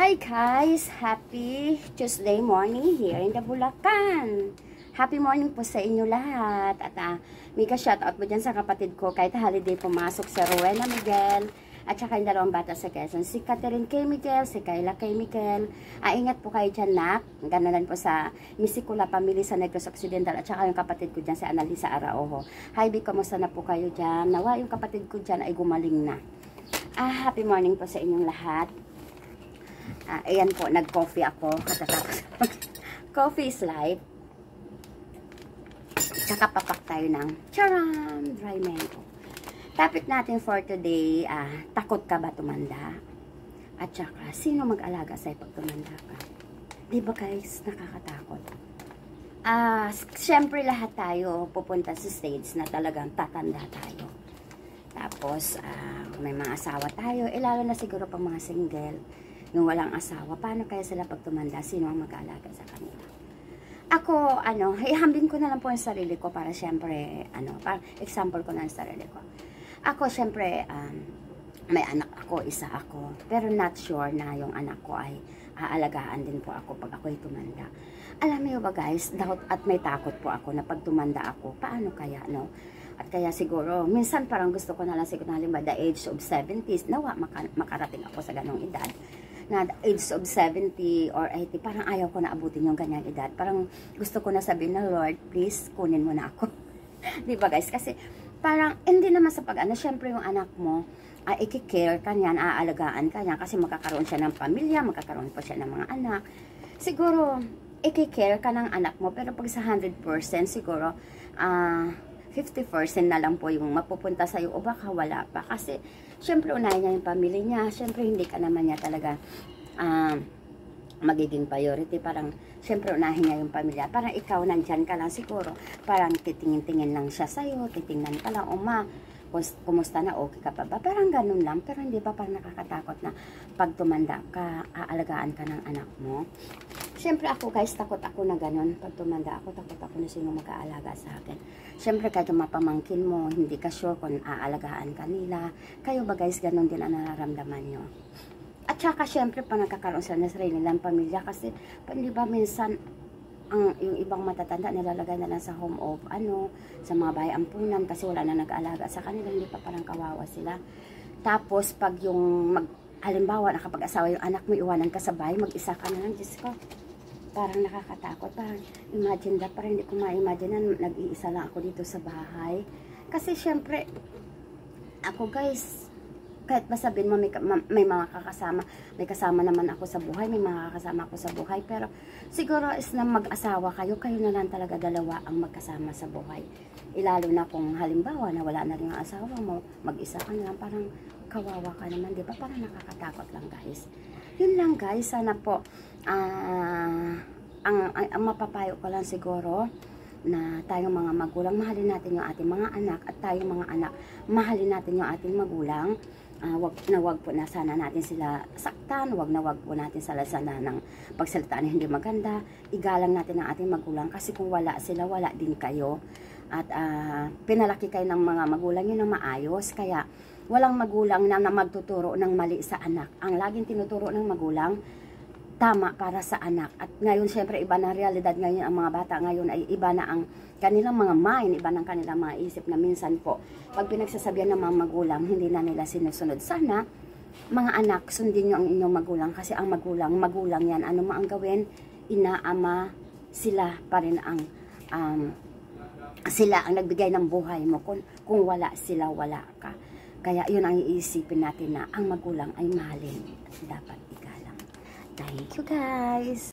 Hi guys! Happy Tuesday morning here in the Bulacan. Happy morning po sa inyo lahat. At mega shoutout po dyan sa kapatid ko kahit holiday pumasok sa Rowena Miguel at saka yung dalawang bata sa Quezon. Si Catherine K. Miguel, si Kayla K. Miguel. Ingat po kayo dyan, nak. Ganoon po sa Misikula Family sa Negros Occidental at saka yung kapatid ko dyan si Analisa Araojo. Hi, Bi, kamusta na po kayo dyan? Nawa yung kapatid ko dyan ay gumaling na. Happy morning po sa inyong lahat. Ayan po, nag-coffee ako. Katatapos coffee is life. Tsaka papak tayo ng charam! Dry mango. Topic natin for today, takot ka ba tumanda? At tsaka, sino mag-alaga sa'yo pag tumanda ka? Diba guys, nakakatakot? Siyempre lahat tayo pupunta sa stage na talagang tatanda tayo. Tapos, may mga asawa tayo. Lalo na siguro pang mga single. Yung walang asawa, paano kaya sila pag tumanda? Sino ang mag-aalaga sa kanila? Ako, ihambing ko na lang po yung sarili ko para syempre, para example ko na yung sarili ko. Ako, syempre, may anak ako, isa ako. Pero not sure na yung anak ko ay aalagaan din po ako pag ako'y tumanda. Alam niyo ba guys, doubt at may takot po ako na pag tumanda ako, paano kaya, no? At kaya siguro, minsan parang gusto ko na lang siguro na halimbawa the age of 70s, nawa makarating ako sa ganong edad. Na age of 70 or 80, parang ayaw ko na abutin yung ganyang edad. Parang gusto ko na sabihin na, Lord, please, kunin mo na ako. Diba guys? Kasi parang, hindi naman sa pag-ano, syempre yung anak mo, i-care ka niyan, aalagaan ka niyan, kasi magkakaroon siya ng pamilya, magkakaroon pa siya ng mga anak. Siguro, i-care ka ng anak mo, pero pag sa 100%, siguro, 50% na lang po yung mapupunta sa'yo o baka wala pa. Kasi, syempre, unahin niya yung pamilya niya. Syempre, hindi ka naman niya talaga magiging priority. Parang, syempre, unahin niya yung pamilya. Parang ikaw, nandyan ka lang siguro. Parang titingin-tingin lang siya sa'yo. Titingnan ka lang, kumusta na, okay ka pa ba? Parang ganun lang. Pero hindi ba parang nakakatakot na pag tumanda ka, aalagaan ka ng anak mo? Siyempre ako guys, takot ako na ganun. Pag tumanda ako, takot ako na sino mag-aalaga sa akin. Siyempre kahit yung mapamangkin mo, hindi ka sure kung aalagaan ka nila. Kayo ba guys, ganun din ang nararamdaman nyo? At saka siyempre pa nagkakaroon sila ng sarili nilang pamilya. Kasi, di ba minsan, yung ibang matatanda nilalagay na lang sa home of, sa mga bahay ampunan kasi wala na nag-aalaga sa kanila, hindi pa parang kawawa sila. Tapos, pag yung halimbawa, nakapag-asawa yung anak mo, iwanan ka sa bahay, mag-isa ka na lang, Diyos ko. Parang nakakatakot. Parang imagine that. Parang hindi ko ma-imagine na nag-iisa lang ako dito sa bahay. Kasi syempre, ako guys, kahit masabihin mo may mga kakasama, may kasama naman ako sa buhay, may mga kakasama ako sa buhay. Pero siguro is na mag-asawa kayo, kayo na lang talaga dalawa ang magkasama sa buhay. Lalo na kung halimbawa na wala na rin ang asawa mo, mag-isa ka na lang, parang kawawa ka naman, di ba? Parang nakakatakot lang guys. Yun lang guys, sana po ang mapapayo ko lang siguro na tayong mga magulang, mahalin natin yung ating mga anak at tayong mga anak, mahalin natin yung ating magulang. Wag po na sana natin sila saktan, wag po natin sila sana ng pagsalitaan na hindi maganda. Igalang natin ang ating magulang kasi kung wala sila, wala din kayo. At pinalaki kayo ng mga magulang yun na maayos, kaya walang magulang na magtuturo ng mali sa anak. Ang laging tinuturo ng magulang, tama para sa anak. At ngayon, syempre, iba na realidad ngayon. Ang mga bata ngayon ay iba na ang kanilang mga mind, iba ng kanilang mga isip na minsan po, pag pinagsasabihan ng mga magulang, hindi na nila sinusunod. Sana, mga anak, sundin nyo ang inyong magulang kasi ang magulang yan. Ano man ang gawin, ina, ama, sila pa rin ang sila ang nagbigay ng buhay mo. Kung wala sila, wala ka. Kaya yun ang iisipin natin na ang magulang ay mahalin. Dapat igalang. Thank you guys!